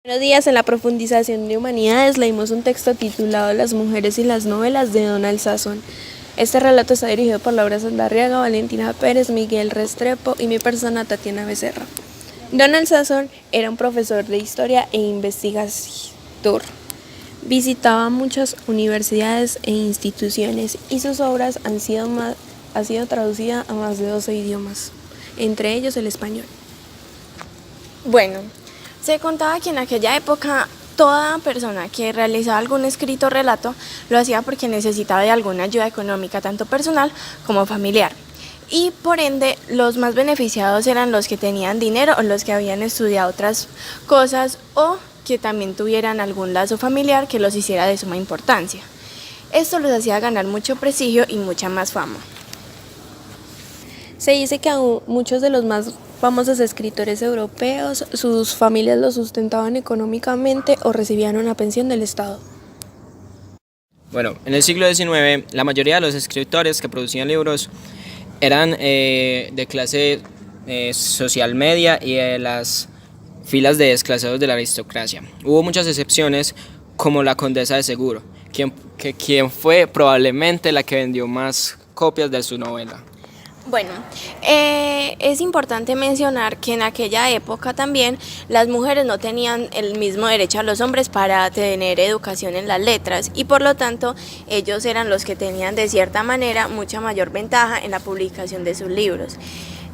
Buenos días, en la profundización de humanidades leímos un texto titulado Las mujeres y las novelas de Donald Sasson. Este relato está dirigido por Laura Saldarriaga, Valentina Pérez, Miguel Restrepo y mi persona Tatiana Becerra. Donald Sasson era un profesor de historia e investigador. Visitaba muchas universidades e instituciones y sus obras han sido traducidas a más de 12 idiomas, entre ellos el español. Bueno, se contaba que en aquella época toda persona que realizaba algún escrito o relato lo hacía porque necesitaba de alguna ayuda económica, tanto personal como familiar. Y por ende, los más beneficiados eran los que tenían dinero o los que habían estudiado otras cosas o que también tuvieran algún lazo familiar que los hiciera de suma importancia. Esto los hacía ganar mucho prestigio y mucha más fama. Se dice que aún muchos de los más famosos escritores europeos, sus familias los sustentaban económicamente o recibían una pensión del Estado. Bueno, en el siglo XIX, la mayoría de los escritores que producían libros eran de clase social media y de las filas de desclasados de la aristocracia. Hubo muchas excepciones, como la condesa de Seguro, quien fue probablemente la que vendió más copias de su novela. Bueno, es importante mencionar que en aquella época también las mujeres no tenían el mismo derecho a los hombres para tener educación en las letras y por lo tanto ellos eran los que tenían de cierta manera mucha mayor ventaja en la publicación de sus libros.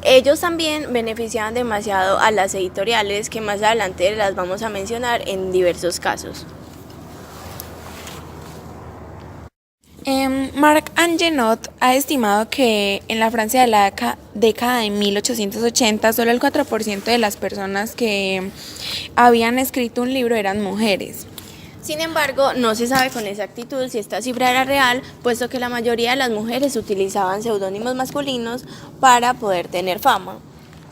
Ellos también beneficiaban demasiado a las editoriales que más adelante las vamos a mencionar en diversos casos. Marc Angenot ha estimado que en la Francia de la década de 1880 solo el 4% de las personas que habían escrito un libro eran mujeres. Sin embargo, no se sabe con exactitud si esta cifra era real, puesto que la mayoría de las mujeres utilizaban seudónimos masculinos para poder tener fama.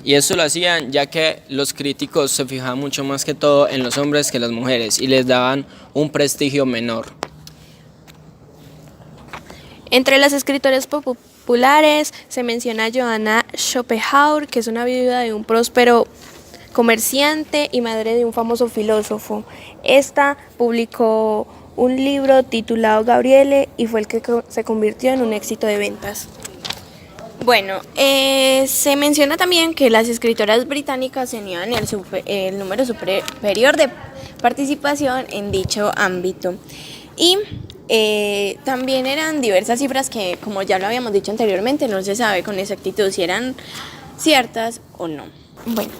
Y esto lo hacían ya que los críticos se fijaban mucho más que todo en los hombres que las mujeres y les daban un prestigio menor. Entre las escritoras populares se menciona a Johanna Schopenhauer, que es una viuda de un próspero comerciante y madre de un famoso filósofo. Esta publicó un libro titulado Gabriele y fue el que se convirtió en un éxito de ventas. Bueno, se menciona también que las escritoras británicas tenían el número superior de participación en dicho ámbito y también eran diversas cifras que, como ya lo habíamos dicho anteriormente, no se sabe con exactitud si eran ciertas o no. Bueno,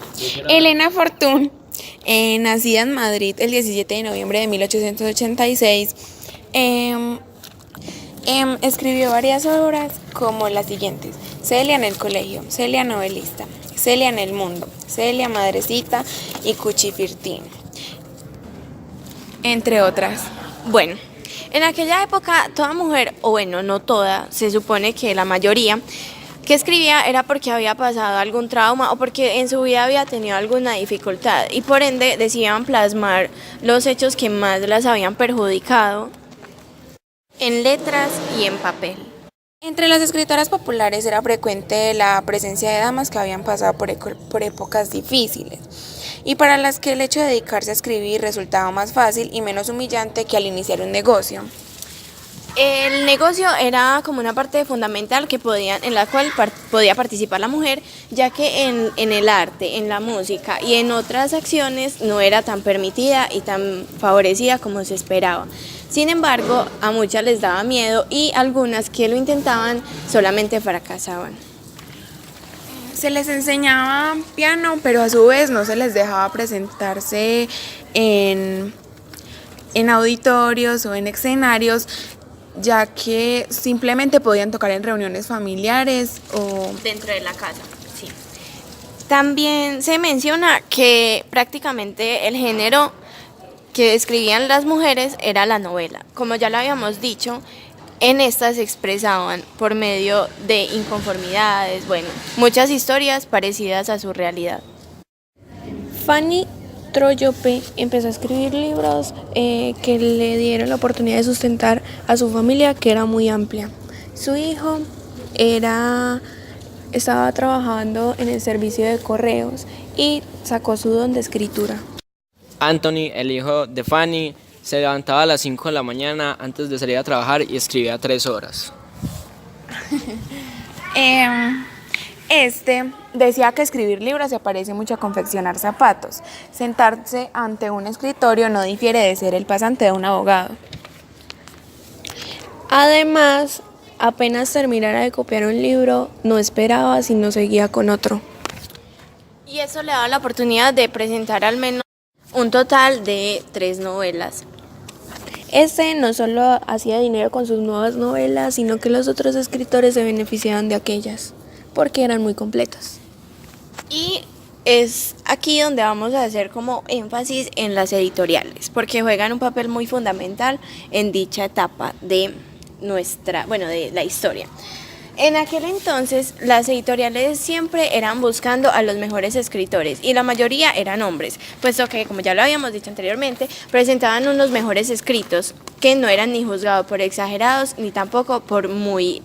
Elena Fortún, nacida en Madrid el 17 de noviembre de 1886, escribió varias obras como las siguientes: Celia en el colegio, Celia novelista, Celia en el mundo, Celia madrecita y Cuchifirtín, entre otras. Bueno, en aquella época toda mujer, o bueno, no toda, se supone que la mayoría que escribía era porque había pasado algún trauma o porque en su vida había tenido alguna dificultad y por ende decidían plasmar los hechos que más las habían perjudicado en letras y en papel. Entre las escritoras populares era frecuente la presencia de damas que habían pasado por épocas difíciles y para las que el hecho de dedicarse a escribir resultaba más fácil y menos humillante que al iniciar un negocio. El negocio era como una parte fundamental en la cual podía participar la mujer, ya que en el arte, en la música y en otras acciones no era tan permitida y tan favorecida como se esperaba. Sin embargo, a muchas les daba miedo y algunas que lo intentaban solamente fracasaban. Se les enseñaba piano, pero a su vez no se les dejaba presentarse en auditorios o en escenarios, ya que simplemente podían tocar en reuniones familiares o dentro de la casa, sí. También se menciona que prácticamente el género que escribían las mujeres era la novela. Como ya lo habíamos dicho, en estas se expresaban por medio de inconformidades, bueno, muchas historias parecidas a su realidad. Fanny Trollope empezó a escribir libros que le dieron la oportunidad de sustentar a su familia, que era muy amplia. Su hijo estaba trabajando en el servicio de correos y sacó su don de escritura. Anthony, el hijo de Fanny, se levantaba a las 5 de la mañana antes de salir a trabajar y escribía 3 horas. Este decía que escribir libros se parece mucho a confeccionar zapatos. Sentarse ante un escritorio no difiere de ser el pasante de un abogado. Además, apenas terminara de copiar un libro, no esperaba sino seguía con otro. Y eso le daba la oportunidad de presentar al menos un total de 3 novelas. Este no solo hacía dinero con sus nuevas novelas, sino que los otros escritores se beneficiaban de aquellas, porque eran muy completas. Y es aquí donde vamos a hacer como énfasis en las editoriales, porque juegan un papel muy fundamental en dicha etapa de de la historia. En aquel entonces, las editoriales siempre eran buscando a los mejores escritores y la mayoría eran hombres, puesto que, como ya lo habíamos dicho anteriormente, presentaban unos mejores escritos que no eran ni juzgados por exagerados ni tampoco por muy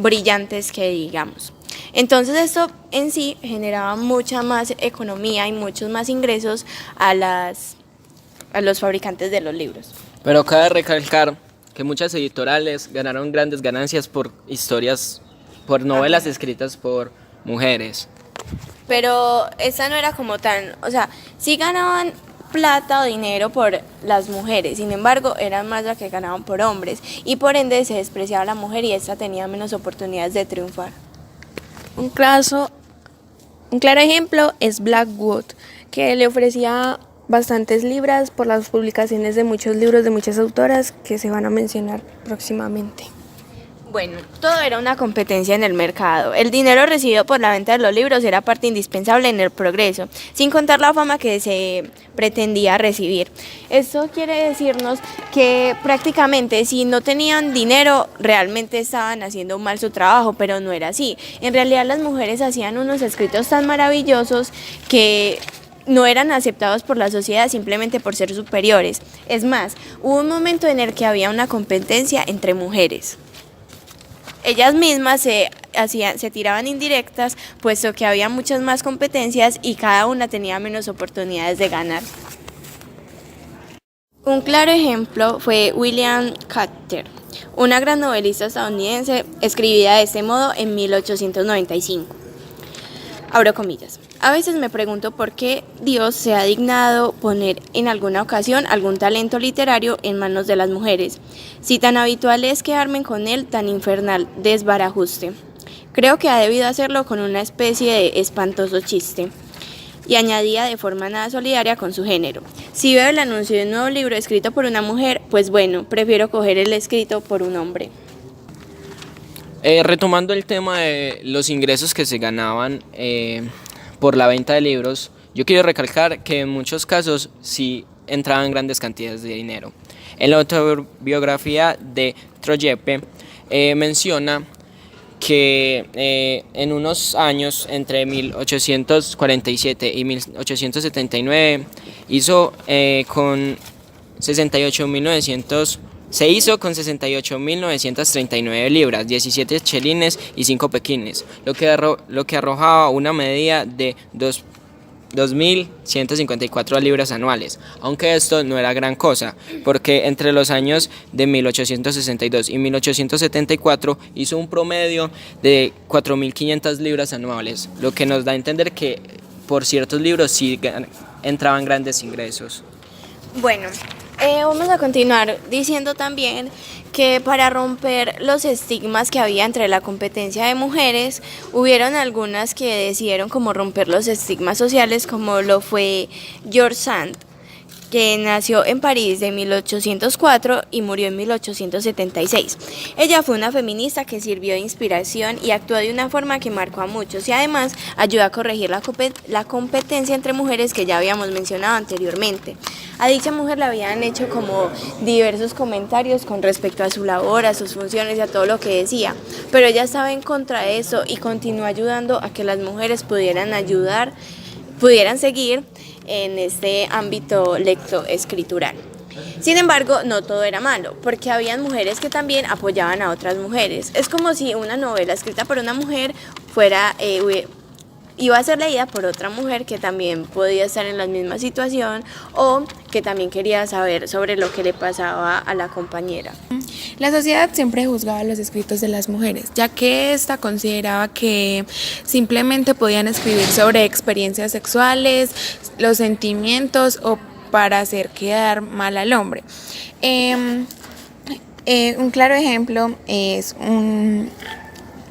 brillantes que digamos. Entonces esto en sí generaba mucha más economía y muchos más ingresos a los fabricantes de los libros. Pero cabe recalcar que muchas editoriales ganaron grandes ganancias por por novelas escritas por mujeres. Pero esa no era como o sea, sí ganaban plata o dinero por las mujeres, sin embargo eran más las que ganaban por hombres y por ende se despreciaba a la mujer y esta tenía menos oportunidades de triunfar. Un claro ejemplo es Blackwood, que le ofrecía bastantes libras por las publicaciones de muchos libros de muchas autoras que se van a mencionar próximamente. Bueno, todo era una competencia en el mercado. El dinero recibido por la venta de los libros era parte indispensable en el progreso, sin contar la fama que se pretendía recibir. Esto quiere decirnos que prácticamente si no tenían dinero, realmente estaban haciendo mal su trabajo, pero no era así. En realidad las mujeres hacían unos escritos tan maravillosos que no eran aceptados por la sociedad simplemente por ser superiores. Es más, hubo un momento en el que había una competencia entre mujeres. Ellas mismas se tiraban indirectas, puesto que había muchas más competencias y cada una tenía menos oportunidades de ganar. Un claro ejemplo fue William Carter, una gran novelista estadounidense escribida de este modo en 1895. Abro comillas. A veces me pregunto por qué Dios se ha dignado poner en alguna ocasión algún talento literario en manos de las mujeres, si tan habitual es que armen con él tan infernal desbarajuste. Creo que ha debido hacerlo con una especie de espantoso chiste. Y añadía de forma nada solidaria con su género. Si veo el anuncio de un nuevo libro escrito por una mujer, pues bueno, prefiero coger el escrito por un hombre. Retomando el tema de los ingresos que se ganaban por la venta de libros, yo quiero recalcar que en muchos casos sí entraban grandes cantidades de dinero. En la autobiografía de Troyepe menciona que en unos años, entre 1847 y 1879, se hizo con 68.939 libras, 17 chelines y 5 pequines, lo que arrojaba una media de 2.154 libras anuales, aunque esto no era gran cosa, porque entre los años de 1862 y 1874 hizo un promedio de 4.500 libras anuales, lo que nos da a entender que por ciertos libros sí entraban grandes ingresos. Bueno, vamos a continuar diciendo también que para romper los estigmas que había entre la competencia de mujeres, hubieron algunas que decidieron como romper los estigmas sociales, como lo fue George Sand, que nació en París de 1804 y murió en 1876. Ella fue una feminista que sirvió de inspiración y actuó de una forma que marcó a muchos y además ayudó a corregir la competencia entre mujeres que ya habíamos mencionado anteriormente. A dicha mujer le habían hecho como diversos comentarios con respecto a su labor, a sus funciones y a todo lo que decía, pero ella estaba en contra de eso y continuó ayudando a que las mujeres pudieran seguir en este ámbito lectoescritural. Sin embargo, no todo era malo, porque habían mujeres que también apoyaban a otras mujeres. Es como si una novela escrita por una mujer iba a ser leída por otra mujer que también podía estar en la misma situación o que también quería saber sobre lo que le pasaba a la compañera. La sociedad siempre juzgaba los escritos de las mujeres, ya que ésta consideraba que simplemente podían escribir sobre experiencias sexuales, los sentimientos o para hacer quedar mal al hombre. Un claro ejemplo es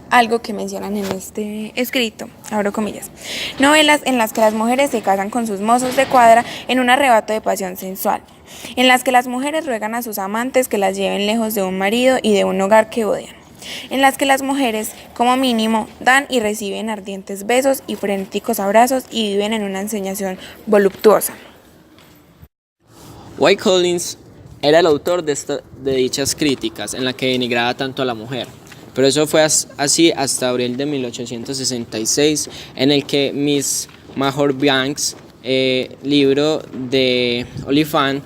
algo que mencionan en este escrito, abro comillas, novelas en las que las mujeres se casan con sus mozos de cuadra en un arrebato de pasión sensual, en las que las mujeres ruegan a sus amantes que las lleven lejos de un marido y de un hogar que odian, en las que las mujeres, como mínimo, dan y reciben ardientes besos y frenéticos abrazos y viven en una ensoñación voluptuosa. White Collins era el autor de dichas críticas en la que denigraba tanto a la mujer. Pero eso fue así hasta abril de 1866, en el que Miss Marjoribanks, libro de Oliphant,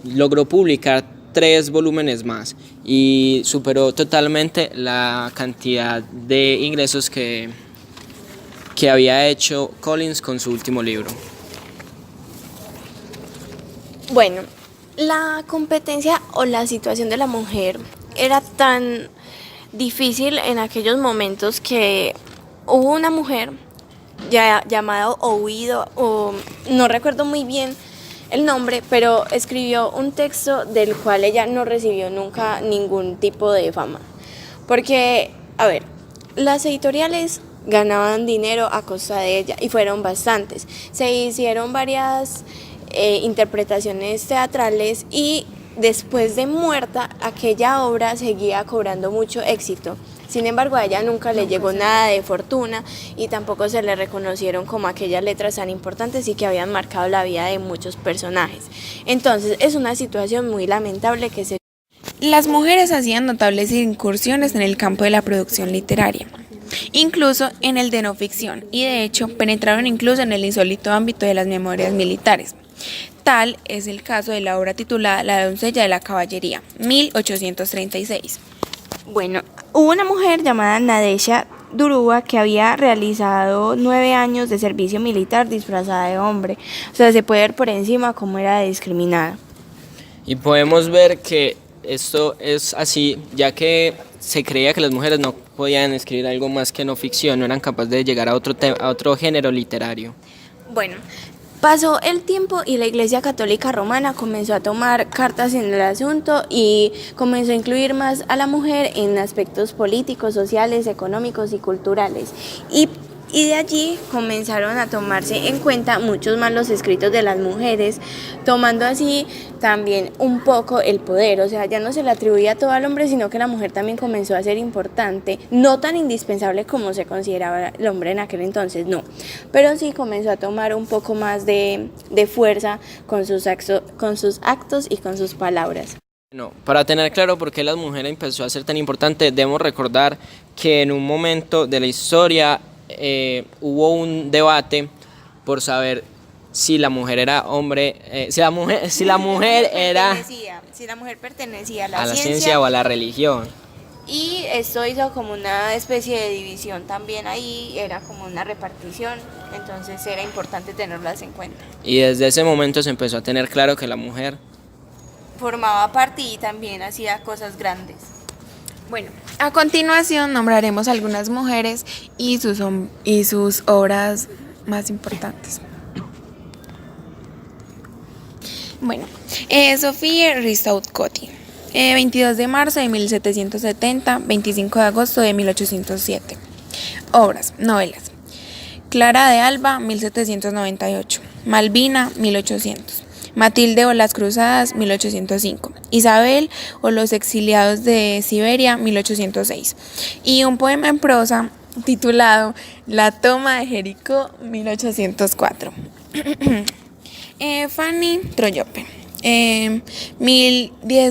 logró publicar 3 volúmenes más y superó totalmente la cantidad de ingresos que había hecho Collins con su último libro. Bueno, la competencia o la situación de la mujer era tan difícil en aquellos momentos que hubo una mujer llamada Ouido, o no recuerdo muy bien el nombre, pero escribió un texto del cual ella no recibió nunca ningún tipo de fama. Porque, a ver, las editoriales ganaban dinero a costa de ella y fueron bastantes. Se hicieron varias interpretaciones teatrales y después de muerta, aquella obra seguía cobrando mucho éxito. Sin embargo, a ella nunca le llegó nada de fortuna y tampoco se le reconocieron como aquellas letras tan importantes y que habían marcado la vida de muchos personajes. Entonces, es una situación muy lamentable que se... Las mujeres hacían notables incursiones en el campo de la producción literaria, incluso en el de no ficción, y de hecho penetraron incluso en el insólito ámbito de las memorias militares. Tal es el caso de la obra titulada La doncella de la caballería, 1836. Bueno, hubo una mujer llamada Nadezhda Durúa que había realizado 9 años de servicio militar disfrazada de hombre. O sea, se puede ver por encima cómo era discriminada. Y podemos ver que esto es así, ya que se creía que las mujeres no podían escribir algo más que no ficción, no eran capaces de llegar a otro género literario. Bueno, pasó el tiempo y la Iglesia Católica Romana comenzó a tomar cartas en el asunto y comenzó a incluir más a la mujer en aspectos políticos, sociales, económicos y culturales. Y de allí comenzaron a tomarse en cuenta muchos más los escritos de las mujeres, tomando así también un poco el poder. O sea, ya no se le atribuía todo al hombre, sino que la mujer también comenzó a ser importante, no tan indispensable como se consideraba el hombre en aquel entonces, no. Pero sí comenzó a tomar un poco más de fuerza con sus actos y con sus palabras. Bueno, para tener claro por qué la mujer empezó a ser tan importante, debemos recordar que en un momento de la historia hubo un debate por saber si la mujer era hombre, si la mujer pertenecía a la ciencia o a la religión. Y esto hizo como una especie de división también ahí, era como una repartición, entonces era importante tenerlas en cuenta. Y desde ese momento se empezó a tener claro que la mujer formaba parte y también hacía cosas grandes. Bueno, a continuación nombraremos algunas mujeres y sus obras más importantes. Bueno, Sophie Ristaud-Coty, 22 de marzo de 1770, 25 de agosto de 1807. Obras, novelas. Clara de Alba, 1798. Malvina, 1800. Matilde o las Cruzadas, 1805. Isabel o los exiliados de Siberia, 1806. Y un poema en prosa titulado La toma de Jericó, 1804. Fanny Trollope, 10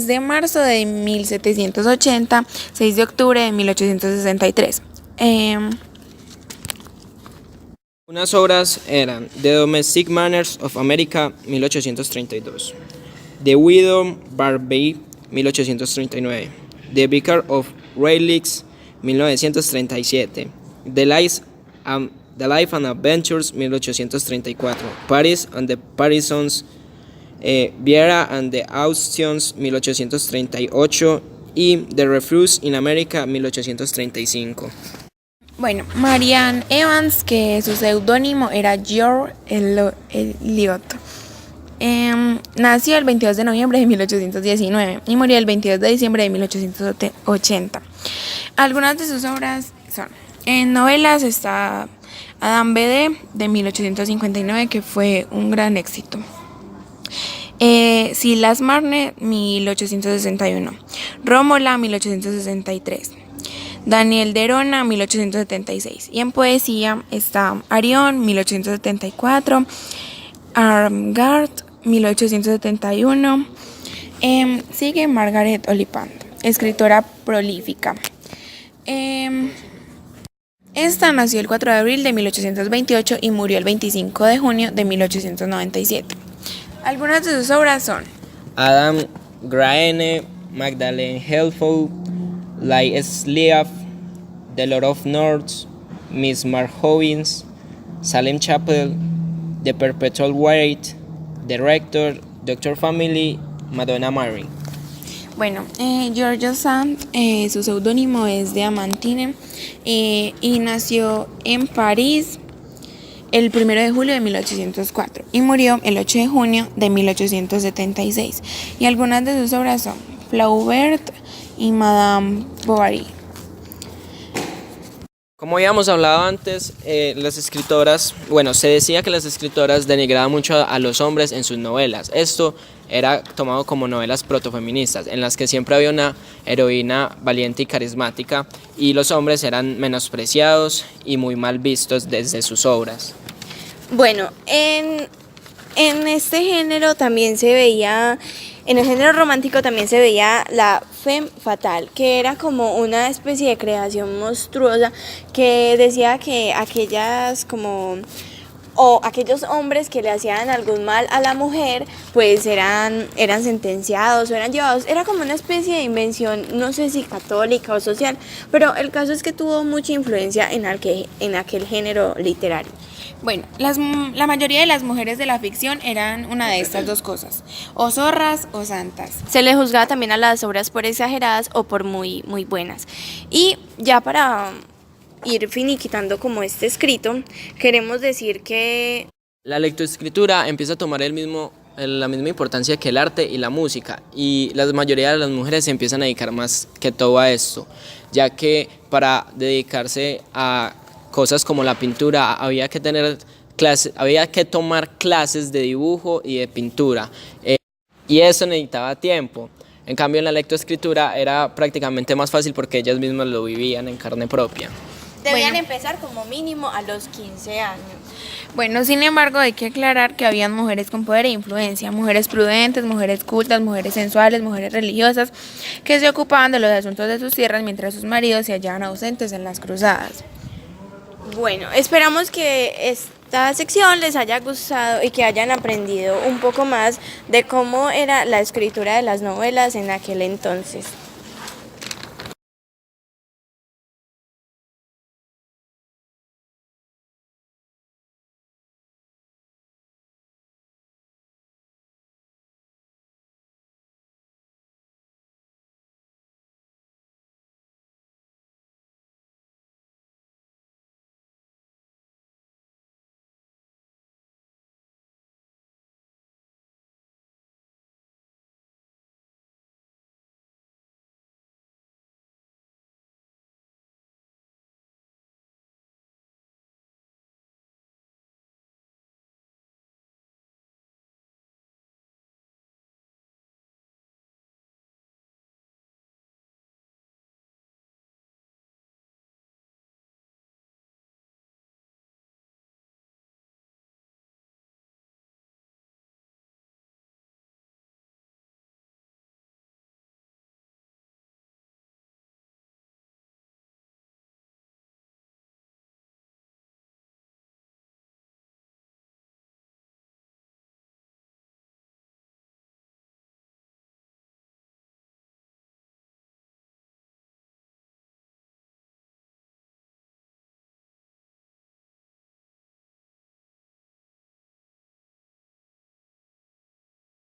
de marzo de 1780, 6 de octubre de 1863. Unas obras eran The Domestic Manners of America, 1832, The Widow Barbey, 1839, The Vicar of Relics, 1937, The Lies and The Life and Adventures, 1834, Paris and the Parisons, Viera and the Austrians, 1838, y The Refuse in America, 1835. Bueno, Marianne Evans, que su seudónimo era George Eliot, nació el 22 de noviembre de 1819 y murió el 22 de diciembre de 1880. Algunas de sus obras son, en novelas está Adam Bede de 1859, que fue un gran éxito. Silas Marne, 1861. Rómola, 1863. Daniel Derona, 1876. Y en poesía está Arión, 1874. Armgard, 1871. Sigue Margaret Oliphant, escritora prolífica. Esta nació el 4 de abril de 1828 y murió el 25 de junio de 1897. Algunas de sus obras son Adam Grant, Magdalene Helfou, Light Sleep, The Lord of North, Miss Marjorins, Salem Chapel, The Perpetual Wait, The Rector, Doctor Family, Madonna Mary. Bueno, Georgia Sand, su seudónimo es Diamantine, y nació en París el 1 de julio de 1804 y murió el 8 de junio de 1876. Y algunas de sus obras son Flaubert y Madame Bovary. Como habíamos hablado antes, las escritoras, se decía que las escritoras denigraban mucho a los hombres en sus novelas. Esto era tomado como novelas protofeministas, en las que siempre había una heroína valiente y carismática, y los hombres eran menospreciados y muy mal vistos desde sus obras. Bueno, en este género también se veía, en el género romántico también se veía la femme fatale, que era como una especie de creación monstruosa que decía que aquellos hombres que le hacían algún mal a la mujer, pues eran sentenciados o eran llevados. Era como una especie de invención, no sé si católica o social, pero el caso es que tuvo mucha influencia en aquel género literario. Bueno, la mayoría de las mujeres de la ficción eran una de estas dos cosas, o zorras o santas. Se le juzgaba también a las obras por exageradas o por muy, muy buenas. Y ya para ir finiquitando como este escrito, queremos decir que la lectoescritura empieza a tomar la misma importancia que el arte y la música, y la mayoría de las mujeres se empiezan a dedicar más que todo a esto, ya que para dedicarse a cosas como la pintura había que tomar clases de dibujo y de pintura, y eso necesitaba tiempo. En cambio, en la lectoescritura era prácticamente más fácil porque ellas mismas lo vivían en carne propia. debían empezar como mínimo a los 15 años. Bueno, sin embargo, hay que aclarar que habían mujeres con poder e influencia, mujeres prudentes, mujeres cultas, mujeres sensuales, mujeres religiosas, que se ocupaban de los asuntos de sus tierras mientras sus maridos se hallaban ausentes en las cruzadas. Bueno, esperamos que esta sección les haya gustado y que hayan aprendido un poco más de cómo era la escritura de las novelas en aquel entonces.